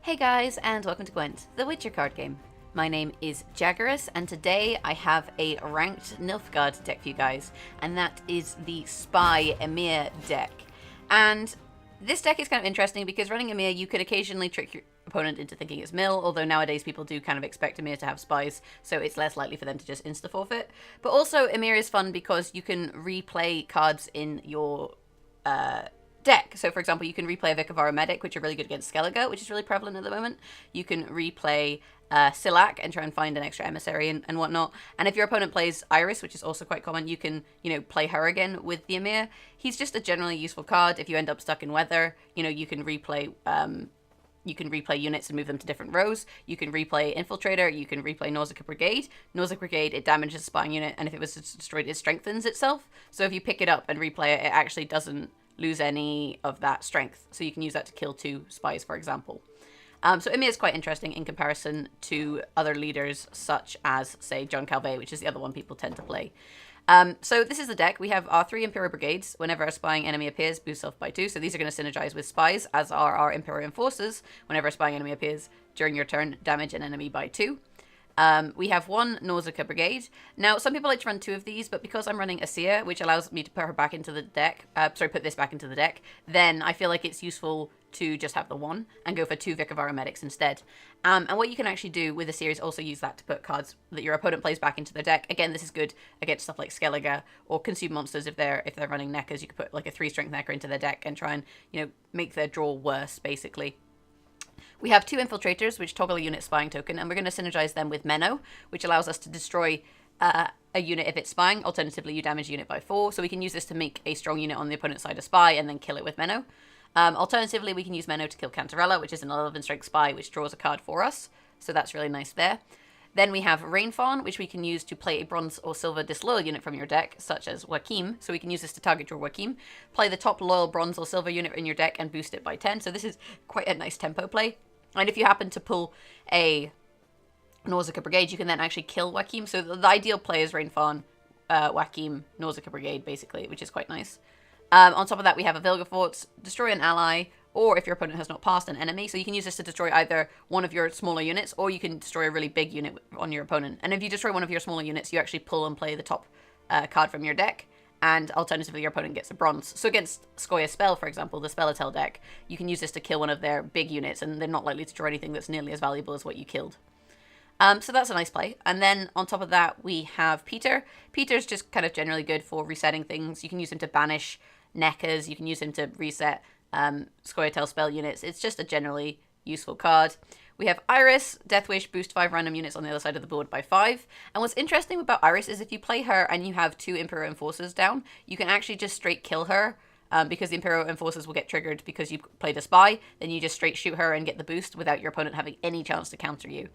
Hey guys, and welcome to Gwent, the Witcher card game. My name is Jaggerous, and today I have a ranked Nilfgaard deck for you guys, and that is the Spy Emhyr deck. And this deck is kind of interesting because running Emhyr, you could occasionally trick your opponent into thinking it's mill, although nowadays people do kind of expect Emhyr to have spies, so it's less likely for them to just insta-forfeit. But also, Emhyr is fun because you can replay cards in your deck. So for example, you can replay a Vicar Medic, which are really good against Skellige, which is really prevalent at the moment. You can replay Silac and try and find an extra emissary and whatnot. And if your opponent plays Iris, which is also quite common, you can, play her again with the Emhyr. He's just a generally useful card. If you end up stuck in weather, you can replay units and move them to different rows. You can replay Infiltrator. You can replay Nauzica Brigade. Nauzica Brigade, it damages a spying unit, and if it was destroyed, it strengthens itself. So if you pick it up and replay it, it actually doesn't lose any of that strength. So you can use that to kill 2 spies, for example. So Emhyr is quite interesting in comparison to other leaders, such as, say, John Calvé, which is the other one people tend to play. So this is the deck. We have our 3 Imperial Brigades. Whenever a spying enemy appears, boost self by 2. So these are going to synergize with spies, as are our Imperial Enforcers. Whenever a spying enemy appears during your turn, damage an enemy by 2. We have 1 Nauzica Brigade. Now, some people like to run 2 of these, but because I'm running a Seer, which allows me to put her back into the deck, put this back into the deck, then I feel like it's useful to just have the 1 and go for 2 Vicar Medics instead. And what you can actually do with a Seer is also use that to put cards that your opponent plays back into their deck. Again, this is good against stuff like Skellige or Consume Monsters. If they're running Neckers, you could put like a 3 Strength Necker into their deck and try and, make their draw worse, basically. We have 2 Infiltrators, which toggle a unit spying token, and we're going to synergize them with Menno, which allows us to destroy a unit if it's spying. Alternatively, you damage a unit by 4, so we can use this to make a strong unit on the opponent's side a spy and then kill it with Menno. Alternatively, we can use Menno to kill Cantarella, which is an 11 strength spy, which draws a card for us, so that's really nice there. Then we have Rainfawn, which we can use to play a bronze or silver disloyal unit from your deck, such as Joachim. So we can use this to target your Joachim. Play the top loyal bronze or silver unit in your deck and boost it by 10. So this is quite a nice tempo play. And if you happen to pull a Nauzica Brigade, you can then actually kill Joachim. So the ideal play is Rainfawn, Joachim, Nauzica Brigade, basically, which is quite nice. On top of that, we have a Vilgefortz, destroy an ally, or if your opponent has not passed, an enemy. So you can use this to destroy either one of your smaller units, or you can destroy a really big unit on your opponent. And if you destroy one of your smaller units, you actually pull and play the top card from your deck. And alternatively, your opponent gets a bronze. So against Skoya Spell, for example, the Spellitel deck, you can use this to kill one of their big units, and they're not likely to draw anything that's nearly as valuable as what you killed. So that's a nice play. And then on top of that, we have Peter. Peter's just kind of generally good for resetting things. You can use him to banish Neckers. You can use him to reset Skoyatel spell units. It's just a generally useful card. We have Iris, Death Wish, boost 5 random units on the other side of the board by 5. And what's interesting about Iris is if you play her and you have 2 Imperial Enforcers down, you can actually just straight kill her because the Imperial Enforcers will get triggered because you played a spy. Then you just straight shoot her and get the boost without your opponent having any chance to counter you.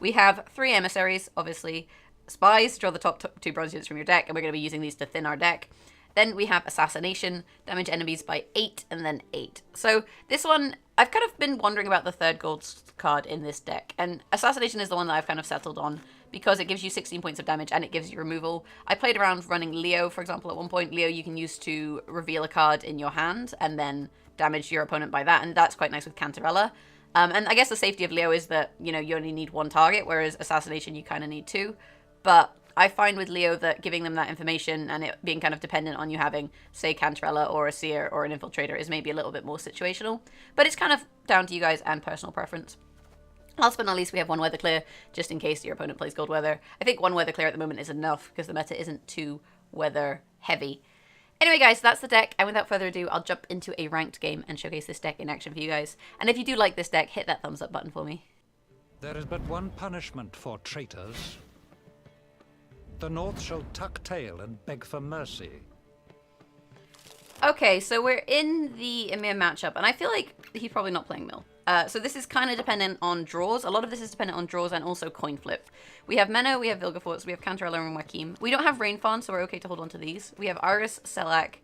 We have 3 Emissaries, obviously. Spies, draw the top 2 bronze units from your deck, and we're going to be using these to thin our deck. Then we have Assassination, damage enemies by 8 and then 8. So this one, I've kind of been wondering about the 3rd gold card in this deck. And Assassination is the one that I've kind of settled on because it gives you 16 points of damage and it gives you removal. I played around running Leo, for example, at one point. Leo you can use to reveal a card in your hand and then damage your opponent by that. And that's quite nice with Cantarella. And I guess the safety of Leo is that, you only need 1 target, whereas Assassination you kind of need 2. But I find with Leo that giving them that information and it being kind of dependent on you having, say, Cantarella or a Seer or an Infiltrator is maybe a little bit more situational. But it's kind of down to you guys and personal preference. Last but not least, we have 1 Weather Clear, just in case your opponent plays Gold Weather. I think 1 Weather Clear at the moment is enough because the meta isn't too weather heavy. Anyway, guys, that's the deck. And without further ado, I'll jump into a ranked game and showcase this deck in action for you guys. And if you do like this deck, hit that thumbs up button for me. There is but one punishment for traitors. The North shall tuck tail and beg for mercy. Okay, so we're in the Emhyr matchup, and I feel like he's probably not playing Mill. So this is kind of dependent on draws. A lot of this is dependent on draws and also coin flip. We have Menno, we have Vilgefortz, we have Cantarella and Joachim. We don't have Rainfawn, so we're okay to hold on to these. We have Iris, Silac.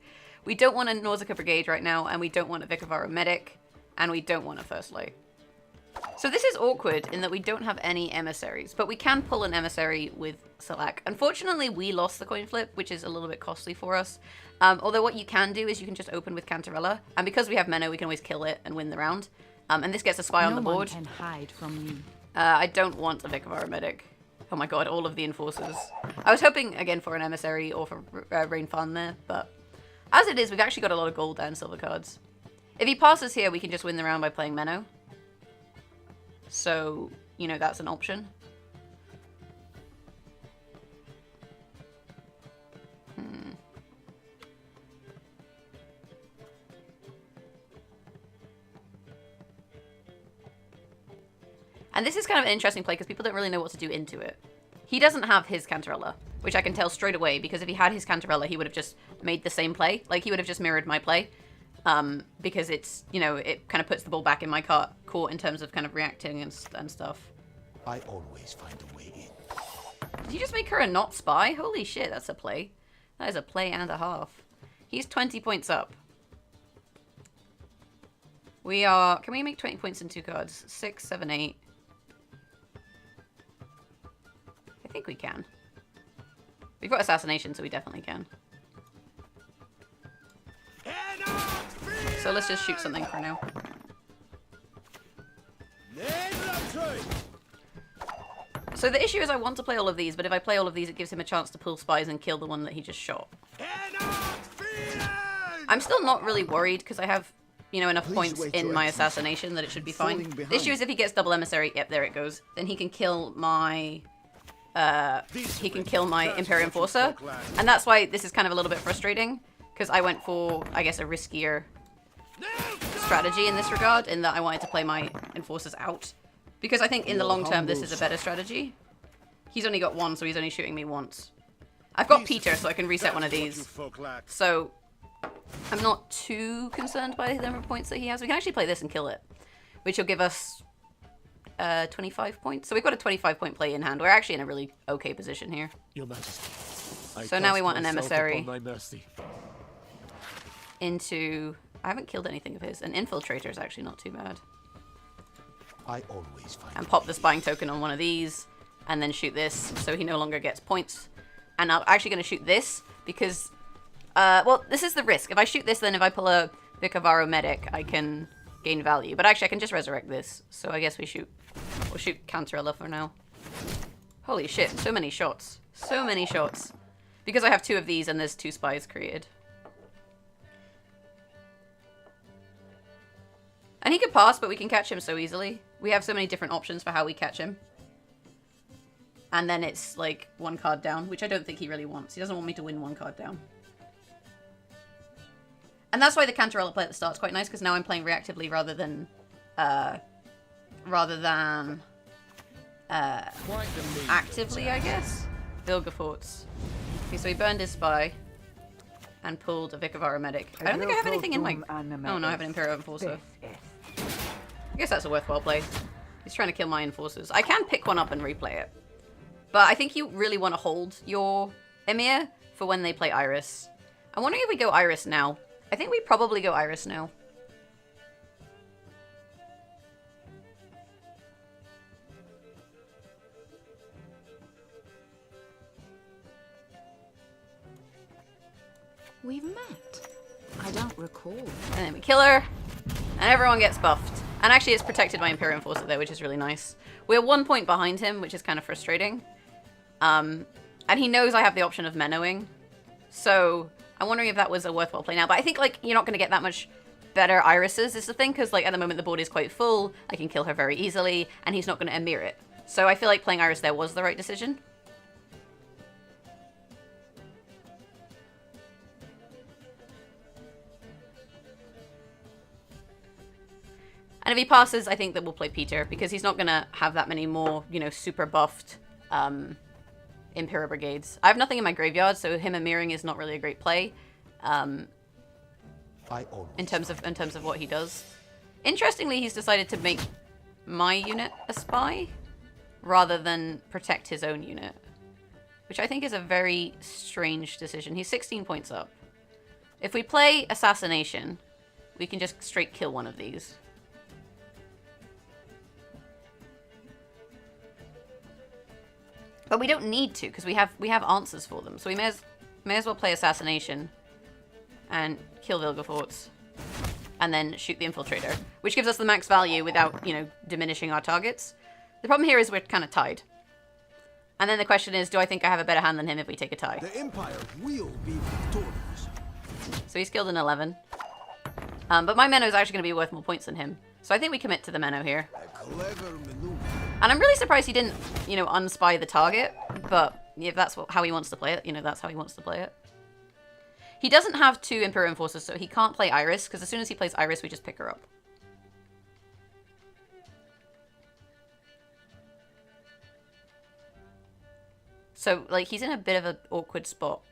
We don't want a Nauzica Brigade right now, and we don't want a Vicar Medic, and we don't want a First Light. So this is awkward in that we don't have any emissaries, but we can pull an emissary with Silac. Unfortunately, we lost the coin flip, which is a little bit costly for us. Although what you can do is you can just open with Cantarella, and because we have Menno, we can always kill it and win the round. And this gets a spy on the board. No one can hide from me. I don't want a Vic of Aromatic. Oh my god, all of the enforcers. I was hoping, again, for an emissary or for Rain Farm there, but as it is, we've actually got a lot of gold and silver cards. If he passes here, we can just win the round by playing Menno. So, you know, that's an option. And this is kind of an interesting play because people don't really know what to do into it. He doesn't have his Cantarella, which I can tell straight away because if he had his Cantarella, he would have just made the same play. Like, he would have just mirrored my play. Because it's, you know, it kind of puts the ball back in my court in terms of kind of reacting and stuff. I always find a way in. Did you just make her a not spy? Holy shit, that's a play. That is a play and a half. He's 20 points up. We are... Can we make 20 points in 2 cards? 6, 7, 8. I think we can. We've got Assassination, so we definitely can. So let's just shoot something for now. So the issue is I want to play all of these, but if I play all of these, it gives him a chance to pull spies and kill the one that he just shot. I'm still not really worried because I have, you know, enough points in my assassination that it should be fine. The issue is if he gets double emissary, yep, there it goes. Then he can kill my... Imperial Enforcer. And that's why this is kind of a little bit frustrating. Because I went for, I guess, a riskier strategy in this regard. In that I wanted to play my Enforcers out. Because I think in the long term this is a better strategy. He's only got 1, so he's only shooting me once. I've got Peter, so I can reset one of these. So, I'm not too concerned by the number of points that he has. We can actually play this and kill it. Which will give us... 25 points. So we've got a 25 point play in hand. We're actually in a really okay position here. Your Majesty. So now we want an emissary into... I haven't killed anything of his. An Infiltrator is actually not too bad. I always find and pop the spying token on one of these and then shoot this so he no longer gets points. And I'm actually going to shoot this because... well, this is the risk. If I shoot this, then if I pull a Vicavaro Medic, I can gain value. But actually, I can just resurrect this. So I guess we'll shoot Cantarella for now. Holy shit, so many shots. So many shots. Because I have 2 of these and there's 2 spies created. And he could pass, but we can catch him so easily. We have so many different options for how we catch him. And then it's like 1 card down, which I don't think he really wants. He doesn't want me to win 1 card down. And that's why the Cantarella play at the start is quite nice, because now I'm playing reactively rather than actively, I guess. Vilgefortz. Okay, so he burned his spy and pulled a Vic of Aromatic. I don't think I have anything in my... Oh no, I have an Imperial Enforcer. I guess that's a worthwhile play. He's trying to kill my Enforcers. I can pick one up and replay it. But I think you really want to hold your Emhyr for when they play Iris. I'm wondering if we go Iris now. I think we probably go Iris now. We've met. I don't recall. And then we kill her. And everyone gets buffed. And actually it's protected by Imperial Enforcer there, which is really nice. We're 1 point behind him, which is kind of frustrating. And he knows I have the option of Mennoing. So I'm wondering if that was a worthwhile play now. But I think, like, you're not going to get that much better Irises is the thing. Because, like, at the moment the board is quite full. I can kill her very easily. And he's not going to Emhyr it. So I feel like playing Iris there was the right decision. And if he passes, I think that we'll play Peter, because he's not going to have that many more, you know, super buffed Impera Brigades. I have nothing in my graveyard, so him Emhyring is not really a great play in terms of what he does. Interestingly, he's decided to make my unit a spy rather than protect his own unit, which I think is a very strange decision. He's 16 points up. If we play Assassination, we can just straight kill one of these. But we don't need to, because we have answers for them. So we may as well play Assassination and kill Vilgefortz. and then shoot the Infiltrator, which gives us the max value without, you know, diminishing our targets. The problem here is we're kind of tied. And then the question is, do I think I have a better hand than him if we take a tie? The Empire will be victorious. So he's killed an 11. But my Menno is actually going to be worth more points than him. So I think we commit to the Menno here. A clever maneuver. And I'm really surprised he didn't, you know, unspy the target. But if that's how he wants to play it, you know, that's how he wants to play it. He doesn't have 2 Imperial Enforcers, so he can't play Iris, because as soon as he plays Iris, we just pick her up. So, like, he's in a bit of an awkward spot.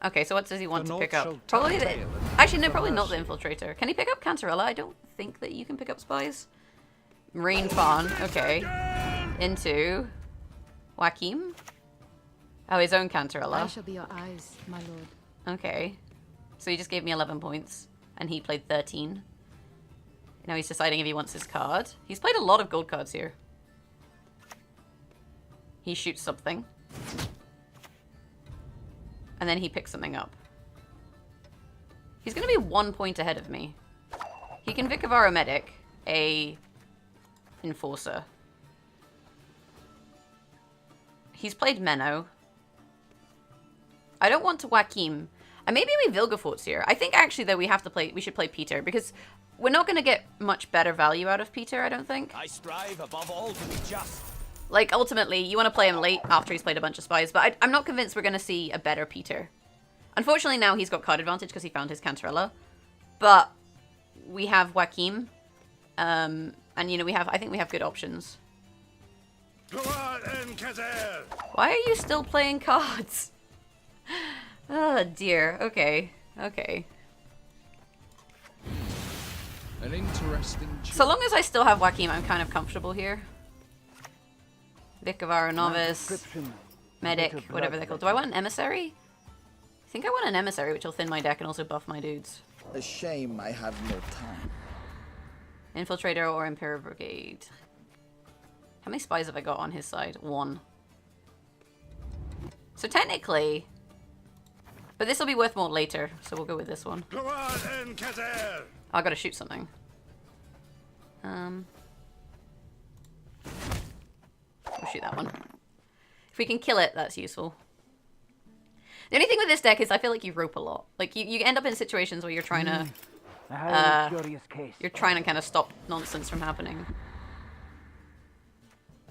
Okay, so what does he want to pick up? Probably the... Actually, no, probably not the Infiltrator. Can he pick up Cantarella? I don't think that you can pick up spies. Marine Fawn, okay. Into... Joachim? Oh, his own Cantarella. I shall be your eyes, my lord. Okay. So he just gave me 11 points, and he played 13. Now he's deciding if he wants his card. He's played a lot of gold cards here. He shoots something. And then he picks something up. He's going to be 1 point ahead of me. He can Vicavar a Medic, a Enforcer. He's played Menno. I don't want to Joachim. And maybe we Vilgefortz here. I think actually that we should play Peter, because we're not going to get much better value out of Peter, I don't think. I strive above all to be just. Like, ultimately, you want to play him late after he's played a bunch of spies, but I'm not convinced we're going to see a better Peter. Unfortunately, now he's got card advantage because he found his Cantarella. But we have Joachim. And, you know, I think we have good options. Why are you still playing cards? Oh, dear. Okay. Okay. An interesting So long as I still have Joachim, I'm kind of comfortable here. Vicavar, Novice, Medic, whatever they're called. Do I want an Emissary? I think I want an Emissary, which will thin my deck and also buff my dudes. A shame I have no time. Infiltrator or Imperial Brigade. How many spies have I got on his side? 1. So technically... But this will be worth more later, so we'll go with this one. Oh, I gotta shoot something. We'll shoot that one. If we can kill it, that's useful. The only thing with this deck is I feel like you rope a lot. Like, you end up in situations where you're trying to... you're trying to kind of stop nonsense from happening.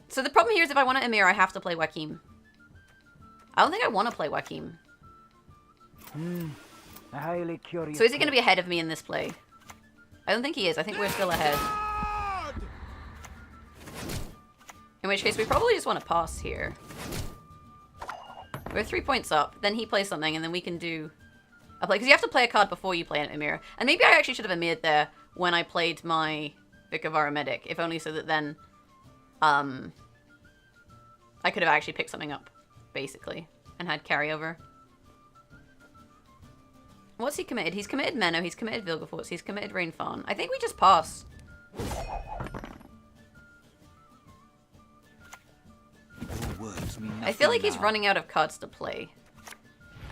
So the problem here is if I want to Emhyr, I have to play Joachim. I don't think I want to play Joachim. So is he going to be ahead of me in this play? I don't think he is. I think we're still ahead. In which case, we probably just want to pass here. We're 3 points up. Then he plays something, and then we can do a play. Because you have to play a card before you play an Emhyr. And maybe I actually should have Emhyr'd there when I played my Vicavar Medic. If only so that then I could have actually picked something up, basically, and had carryover. What's he committed? He's committed Menno, he's committed Vilgefortz, he's committed Rainfawn. I think we just pass. I feel like he's running out of cards to play.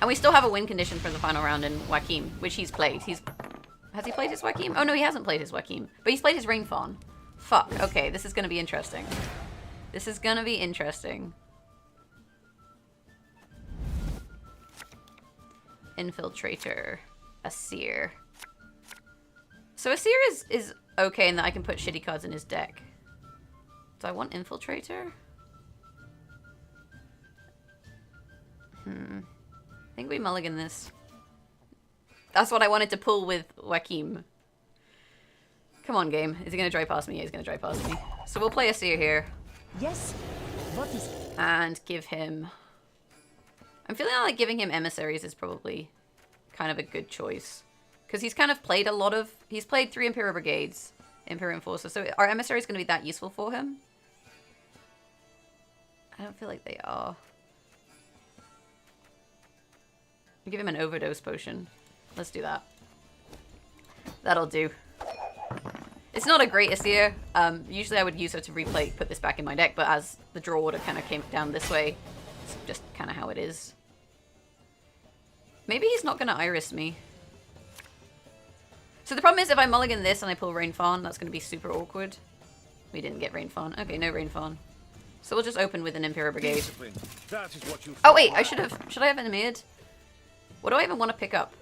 And we still have a win condition for the final round in Joachim, which he's played. Has he played his Joachim? Oh no, he hasn't played his Joachim. But he's played his Rainfawn. Fuck, okay, this is gonna be interesting. This is gonna be interesting. Infiltrator. Asir. So Asir is okay in that I can put shitty cards in his deck. Do I want Infiltrator? I think we mulligan this. That's what I wanted to pull with Joachim. Come on, game. Is he going to drive past me? Yeah, he's going to drive past me. So we'll play Asir here. Yes. What is... And give him... I'm feeling like giving him Emissaries is probably kind of a good choice. Because he's kind of played a lot of... He's played 3 Imperial Brigades. Imperial Enforcers. So are Emissaries going to be that useful for him? I don't feel like they are. I'll give him an overdose potion. Let's do that. That'll do. It's not a great Asir. Usually I would use her to replay, put this back in my deck, but as the draw order kind of came down this way, it's just kind of how it is. Maybe he's not going to Iris me. So the problem is if I mulligan this and I pull Rain Fawn, that's going to be super awkward. We didn't get Rain Fawn. Okay, no Rain Fawn. So we'll just open with an Imperial Brigade. That is what you Oh wait, I should I have an Emhyr? What do I even want to pick up?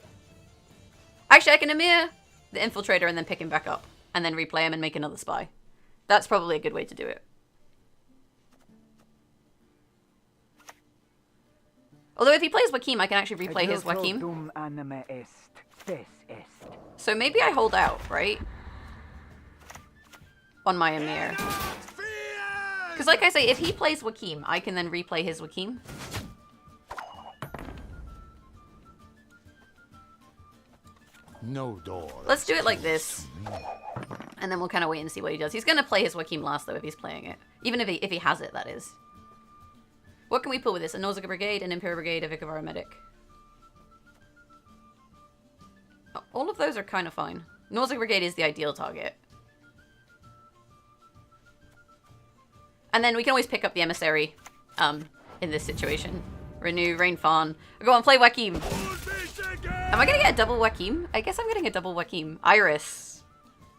Actually, I can Emhyr the Infiltrator and then pick him back up. And then replay him and make another spy. That's probably a good way to do it. Although if he plays Joachim, I can actually replay his Joachim. So maybe I hold out, right? On my Emhyr. Because like I say, if he plays Joachim, I can then replay his Joachim. No door. Let's do it like this. And then we'll kind of wait and see what he does. He's going to play his Joachim last, though, if he's playing it. Even if he has it, that is. What can we pull with this? A Nauzica Brigade, an Imperial Brigade, a Vic of Aromatic. Oh, all of those are kind of fine. Nauzica Brigade is the ideal target. And then we can always pick up the Emissary in this situation. Renew, Rain Fawn. Go on, play Joachim. Am I going to get a double Joachim? I guess I'm getting a double Joachim. Iris.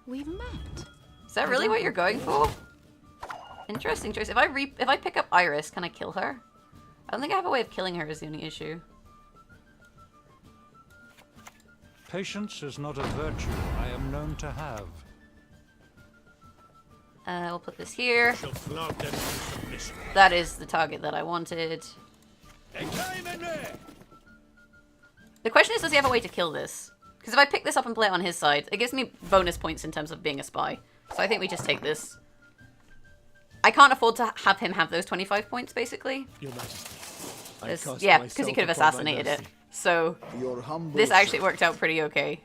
We've met. Is that really what you're going for? Interesting choice. If I pick up Iris, can I kill her? I don't think I have a way of killing her is the only issue. Patience is not a virtue I am known to have. We'll put this here. Shall flog them to submission. That is the target that I wanted. The question is, does he have a way to kill this? Because if I pick this up and play it on his side, it gives me bonus points in terms of being a spy. So I think we just take this. I can't afford to have him have those 25 points, basically. Your Majesty, Yeah, because he could have assassinated it. So this actually worked out pretty okay.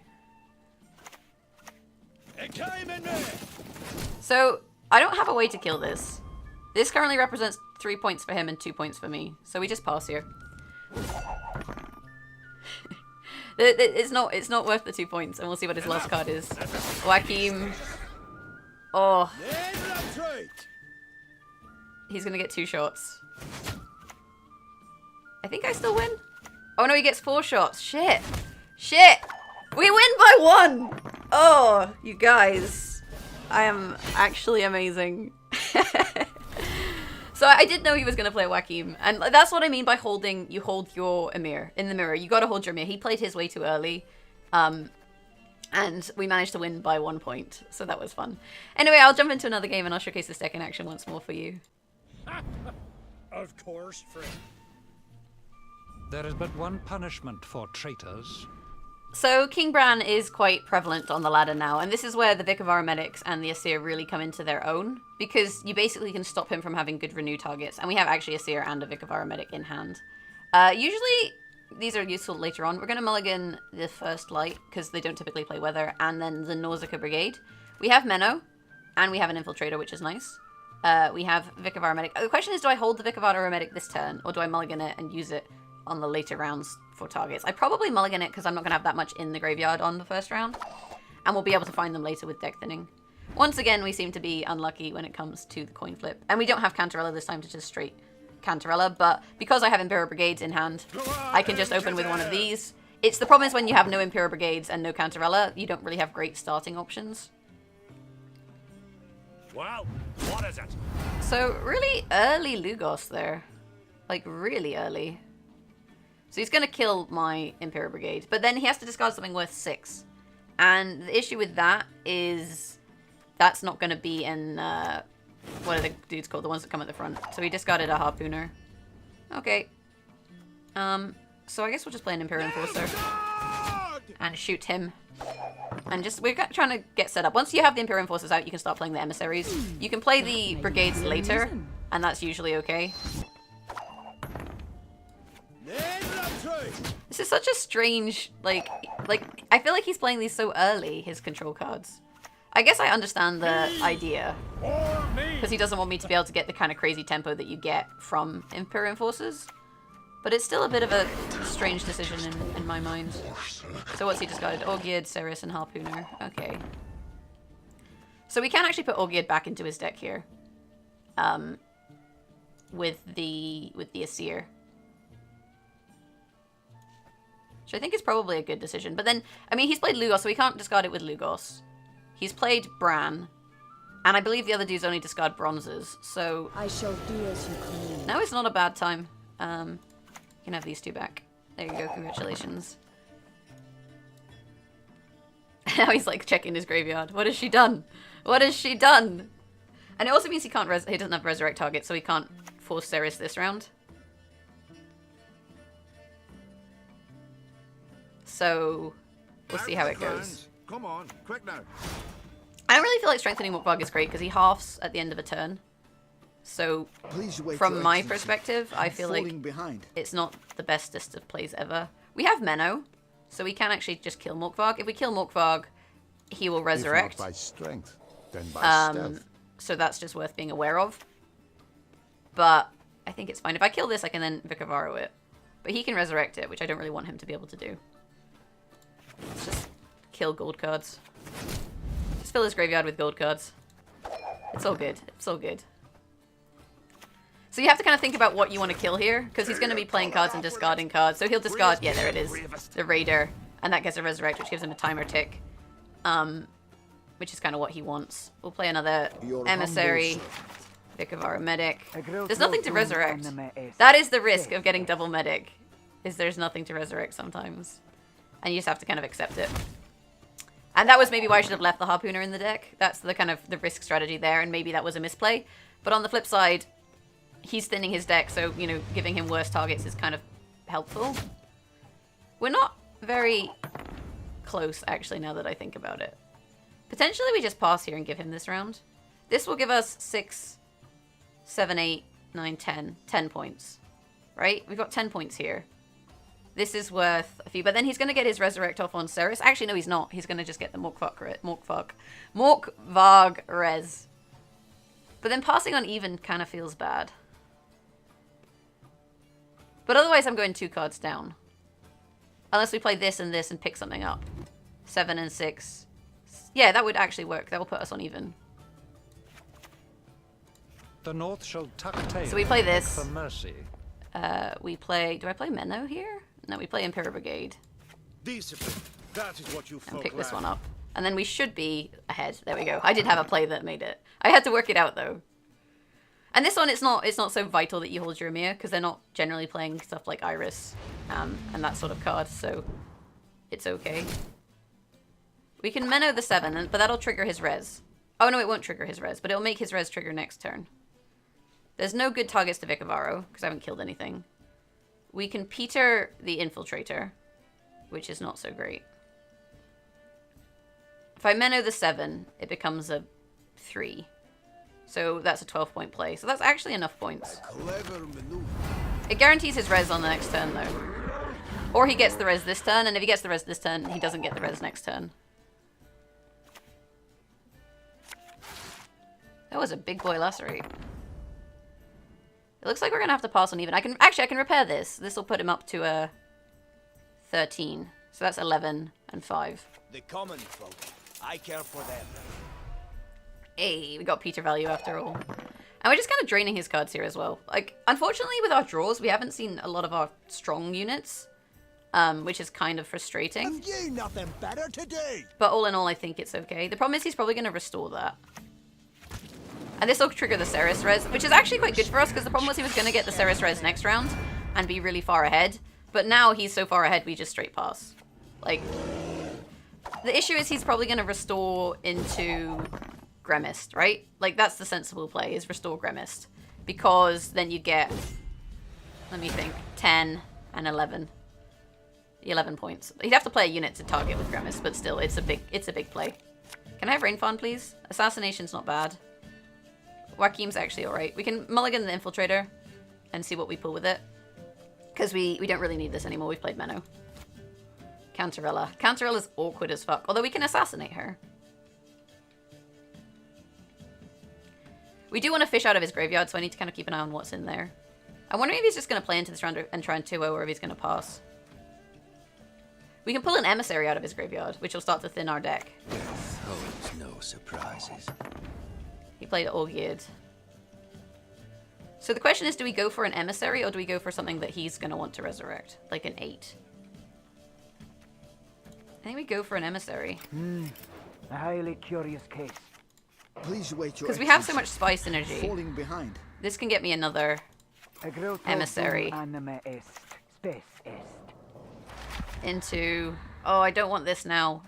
So I don't have a way to kill this. This currently represents 3 points for him and 2 points for me. So we just pass here. It's not worth the 2 points, and we'll see what his last card is. Joachim. Oh. He's gonna get 2 shots. I think I still win. Oh no, he gets 4 shots. Shit. Shit. We win by 1. Oh, you guys. I am actually amazing. So I did know he was going to play Joachim. And that's what I mean by holding. You hold your Emhyr in the mirror. You got to hold your Emhyr. He played his way too early. And we managed to win by 1 point. So that was fun. Anyway, I'll jump into another game and I'll showcase this deck in action once more for you. Of course, friend. There is but one punishment for traitors. So King Bran is quite prevalent on the ladder now, and this is where the Vic of Aromatics and the Aesir really come into their own, because you basically can stop him from having good renew targets, and we have actually Aesir and a Vic of Aromatic in hand. Usually these are useful later on. We're going to mulligan the First Light, because they don't typically play Weather, and then the Nauzica Brigade. We have Menno, and we have an Infiltrator, which is nice. We have Vic of Aromatic. The question is, do I hold the Vic of Aromatic this turn, or do I mulligan it and use it on the later rounds for targets? I probably mulligan it because I'm not going to have that much in the graveyard on the first round. And we'll be able to find them later with deck thinning. Once again, we seem to be unlucky when it comes to the coin flip. And we don't have Cantarella this time to just straight Cantarella. But because I have Imperial Brigades in hand, I can just open with one of these. It's the problem is when you have no Imperial Brigades and no Cantarella, you don't really have great starting options. Well, what is it? So really early Lugos there. Like really early. So he's going to kill my Imperial Brigade. But then he has to discard something worth 6. And the issue with that is that's not going to be in... what are the dudes called? The ones that come at the front. So he discarded a Harpooner. Okay. So I guess we'll just play an Imperial Enforcer. And shoot him. And just... We're trying to get set up. Once you have the Imperial Enforcers out, you can start playing the Emissaries. You can play the Brigades later. And that's usually okay. This is such a strange, like, I feel like he's playing these so early, his control cards. I guess I understand the idea. Because he doesn't want me to be able to get the kind of crazy tempo that you get from Imperial Enforcers. But it's still a bit of a strange decision in my mind. So what's he discarded? Orgiad, Ceres, and Harpooner. Okay. So we can actually put Orgiad back into his deck here. With the Aesir. which I think is probably a good decision. But then, I mean, he's played Lugos, so we can't discard it with Lugos. He's played Bran, and I believe the other dudes only discard bronzes, so... I shall do as you command. No, it's not a bad time. You can have these two back. There you go, congratulations. Now he's like checking his graveyard. What has she done? What has she done? And it also means he can't he doesn't have resurrect target, so he can't force Cerys this round. So we'll see how it goes. Come on, quick now. I don't really feel like strengthening Morkvarg is great because he halves at the end of a turn. So Please wait, from Your my Excellency. perspective, I I'm feel like falling behind. it's not the bestest of plays ever. We have Menno, so we can actually just kill Morkvarg. If we kill Morkvarg, he will resurrect. If not by strength, then by stealth. So that's just worth being aware of. But I think it's fine. If I kill this, I can then Vicavaro it. But he can resurrect it, which I don't really want him to be able to do. Let's just kill gold cards. Just fill his graveyard with gold cards. It's all good. It's all good. So you have to kind of think about what you want to kill here, because he's going to be playing cards and discarding cards. So he'll discard, yeah, there it is, the Raider, and that gets a Resurrect, which gives him a timer tick, which is kind of what he wants. We'll play another Emissary, Vicavaro Medic. There's nothing to resurrect. That is the risk of getting double Medic, is there's nothing to resurrect sometimes. And you just have to kind of accept it. And that was maybe why I should have left the Harpooner in the deck. That's the kind of the risk strategy there, and maybe that was a misplay. But on the flip side, he's thinning his deck, so, you know, giving him worse targets is kind of helpful. We're not very close, actually, now that I think about it. Potentially we just pass here and give him this round. This will give us 6, 7, 8, 9, 10. 10 points. Right? We've got 10 points here. This is worth a few, but then he's going to get his Resurrect off on Cerys. Actually, no, he's not. He's going to just get the Morkvarg res. But then passing on even kind of feels bad. But otherwise, I'm going 2 cards down. Unless we play this and pick something up. 7 and 6. Yeah, that would actually work. That will put us on even. The North shall tuck tail. So we play this. For mercy. We play... Do I play Menno here? No, we play Impera Brigade. Discipline. That is what you And folk pick this lack. one up. And then we should be ahead. There we go. I did have a play that made it. I had to work it out, though. And this one, it's not so vital that you hold your Emhyr, because they're not generally playing stuff like Iris and that sort of card, so it's okay. We can Menno the 7, but that'll trigger his res. Oh, no, it won't trigger his res, but it'll make his res trigger next turn. There's no good targets to Vicavaro, because I haven't killed anything. We can Peter the Infiltrator, which is not so great. If I Menno the 7, it becomes a 3. So that's a 12-point play. So that's actually enough points. Clever maneuver. It guarantees his res on the next turn, though. Or he gets the res this turn, and if he gets the res this turn, he doesn't get the res next turn. That was a big boy lacerate. It looks like we're going to have to pass on even. I can repair this. This will put him up to a 13. So that's 11 and 5. The common folk. I care for them. Hey, we got Peter value after all. And we're just kind of draining his cards here as well. Like, unfortunately with our draws, we haven't seen a lot of our strong units, which is kind of frustrating. Have you nothing better to do? But all in all, I think it's okay. The problem is he's probably going to restore that. And this will trigger the Cerys res, which is actually quite good for us, because the problem was he was going to get the Cerys res next round and be really far ahead. But now he's so far ahead, we just straight pass. Like, the issue is he's probably going to restore into Gremist, right? Like, that's the sensible play, is restore Gremist. Because then you get, let me think, 10 and 11. 11 points. He'd have to play a unit to target with Gremist, but still, it's a big play. Can I have Rainfawn, please? Assassination's not bad. Joaquim's actually alright. We can mulligan the Infiltrator and see what we pull with it. Because we don't really need this anymore. We've played Menno. Cantarella. Cantarella's awkward as fuck. Although we can assassinate her. We do want to fish out of his graveyard, so I need to kind of keep an eye on what's in there. I'm wondering if he's just going to play into this round and try and 2-0, or if he's going to pass. We can pull an Emissary out of his graveyard, which will start to thin our deck. Death holds no surprises. He played All-Geared. So the question is, do we go for an Emissary, or do we go for something that he's going to want to resurrect? Like an 8. think we go for an emissary. A highly curious case. Please wait your Because we have so excellency. much spy synergy. Falling behind. This can get me another emissary. Anima est, spes est. Into... Oh, I don't want this now.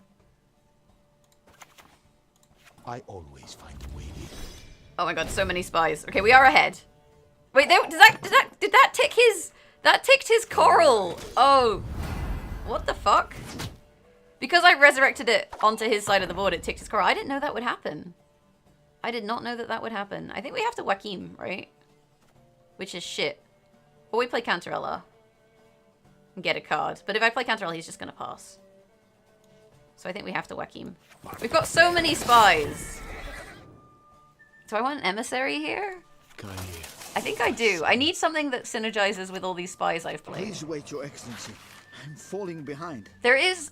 I always find a way in. Oh my god, so many spies. Okay, we are ahead. Wait, did that tick his... That ticked his coral. Oh. What the fuck? Because I resurrected it onto his side of the board, it ticked his coral. I didn't know that would happen. I did not know that that would happen. I think we have to Joachim, right? Which is shit. Or we play Cantarella. And get a card. But if I play Cantarella, he's just going to pass. So I think we have to Joachim. We've got so many spies. Do I want an emissary here? I think I do. I need something that synergizes with all these spies I've played. Please wait your excellency. I'm falling behind. There is...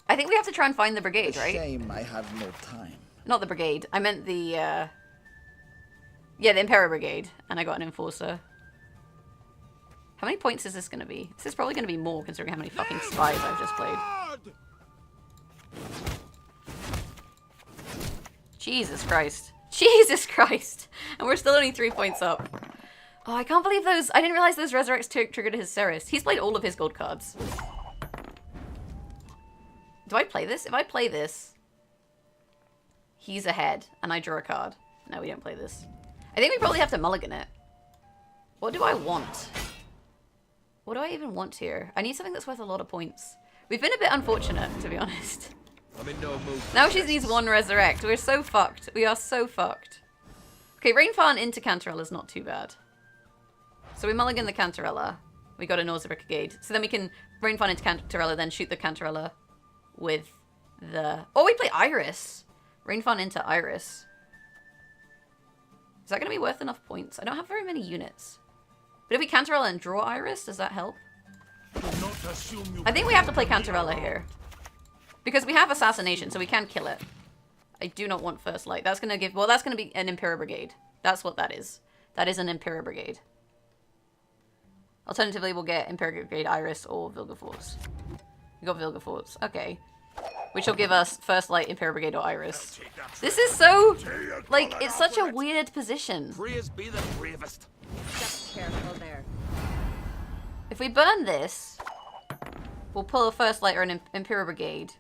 I think we have to try and find the brigade, right? Shame I have no time. Not the brigade. I meant the, yeah, the Impera brigade. And I got an enforcer. How many points is this going to be? This is probably going to be more, considering how many fucking spies I've just played. Jesus Christ. Jesus Christ. And we're still only 3 points up. Oh, I can't believe those... I didn't realize those resurrects triggered his Ceres. He's played all of his gold cards. Do I play this? If I play this... He's ahead, and I draw a card. No, we don't play this. I think we probably have to mulligan it. What do I want? What do I even want here? I need something that's worth a lot of points. We've been a bit unfortunate, to be honest. I'm in no mood. Now she needs one resurrect. We're so fucked. We are so fucked. Okay, Rainfarn into Cantarella is not too bad. So we mulligan the Cantarella. We got a Nauzica brigade. So then we can Rainfarn into Cantarella, then shoot the Cantarella with the... Oh, we play Iris. Rainfarn into Iris. Is that going to be worth enough points? I don't have very many units. But if we Cantarella and draw Iris, does that help? I think we have to play Cantarella here. Because we have Assassination, so we can kill it. I do not want First Light. That's going to give... Well, that's going to be an Impera Brigade. That's what that is. That is an Impera Brigade. Alternatively, we'll get Impera Brigade Iris or Vilgefortz. We got Vilgefortz. Okay. Which will give us First Light, Impera Brigade, or Iris. This is so... Like, it's such a weird position. Praise be the bravest. Just careful there. If we burn this, we'll pull a First Light or an Impera Brigade,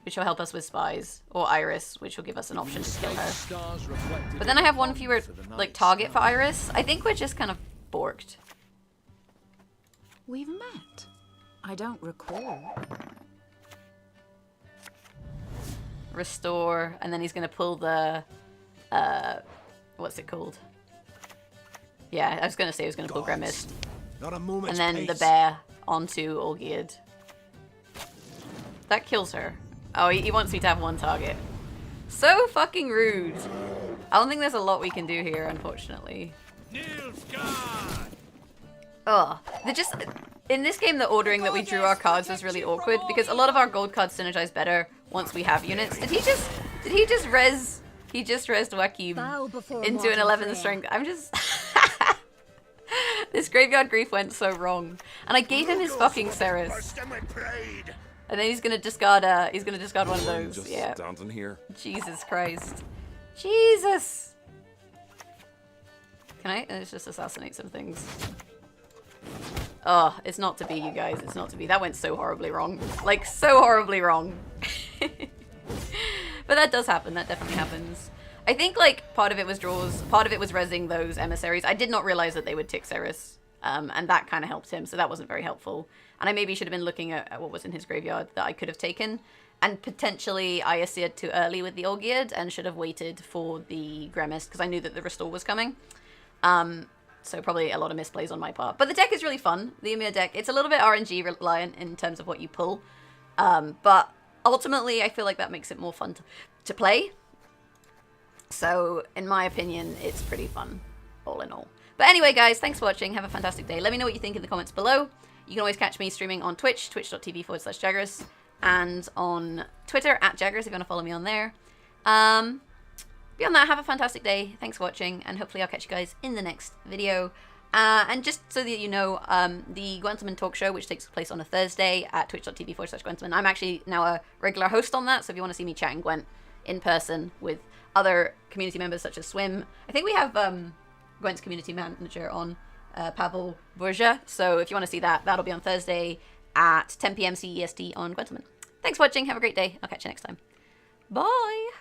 which will help us with spies, or Iris, which will give us an option to kill her. But then I have one fewer, like, target for Iris. I think we're just kind of borked. We've met. I don't recall. Restore, and then he's going to pull the, what's it called? Yeah, I was going to say he was going to pull Gremist. Not a And moment's then pace. the bear onto Olgierd. That kills her. Oh, he wants me to have one target. So fucking rude. I don't think there's a lot we can do here, unfortunately. Nilfgaard! Ugh. In this game, the ordering that we drew our cards was really awkward, because a lot of our gold cards synergize better once we have units. Did he just res... He just resed Joachim into an 11 strength. I'm just... This Graveyard Grief went so wrong. And I gave him his fucking Ceres. And then he's gonna discard one of those. Just Yeah. down in here. Jesus Christ. Jesus! Can I? Let's just assassinate some things. Oh, it's not to be, you guys. It's not to be. That went so horribly wrong. Like, so horribly wrong. But that does happen. That definitely happens. I think, like, part of it was draws. Part of it was rezzing those emissaries. I did not realize that they would tick Ceres. And that kind of helped him, so that wasn't very helpful. And I maybe should have been looking at what was in his graveyard that I could have taken. And potentially I Aesir'd too early with the Olgierd and should have waited for the Gremist, because I knew that the Restore was coming. So probably a lot of misplays on my part. But the deck is really fun, the Emhyr deck. It's a little bit RNG reliant in terms of what you pull. But ultimately, I feel like that makes it more fun to play. So, in my opinion, it's pretty fun, all in all. But anyway, guys, thanks for watching. Have a fantastic day. Let me know what you think in the comments below. You can always catch me streaming on Twitch, twitch.tv/Jaggerous, and on Twitter, @Jaggerous, if you want to follow me on there. Beyond that, have a fantastic day. Thanks for watching, and hopefully I'll catch you guys in the next video. And just so that you know, the Gwentleman Talk Show, which takes place on a Thursday at twitch.tv/Gwentleman, I'm actually now a regular host on that, so if you want to see me chatting Gwent in person with other community members such as Swim, I think we have Gwent's community manager on, Pavel Borja, so if you want to see that, that'll be on Thursday at 10 p.m. CEST on Gwentleman. Thanks for watching, have a great day, I'll catch you next time. Bye!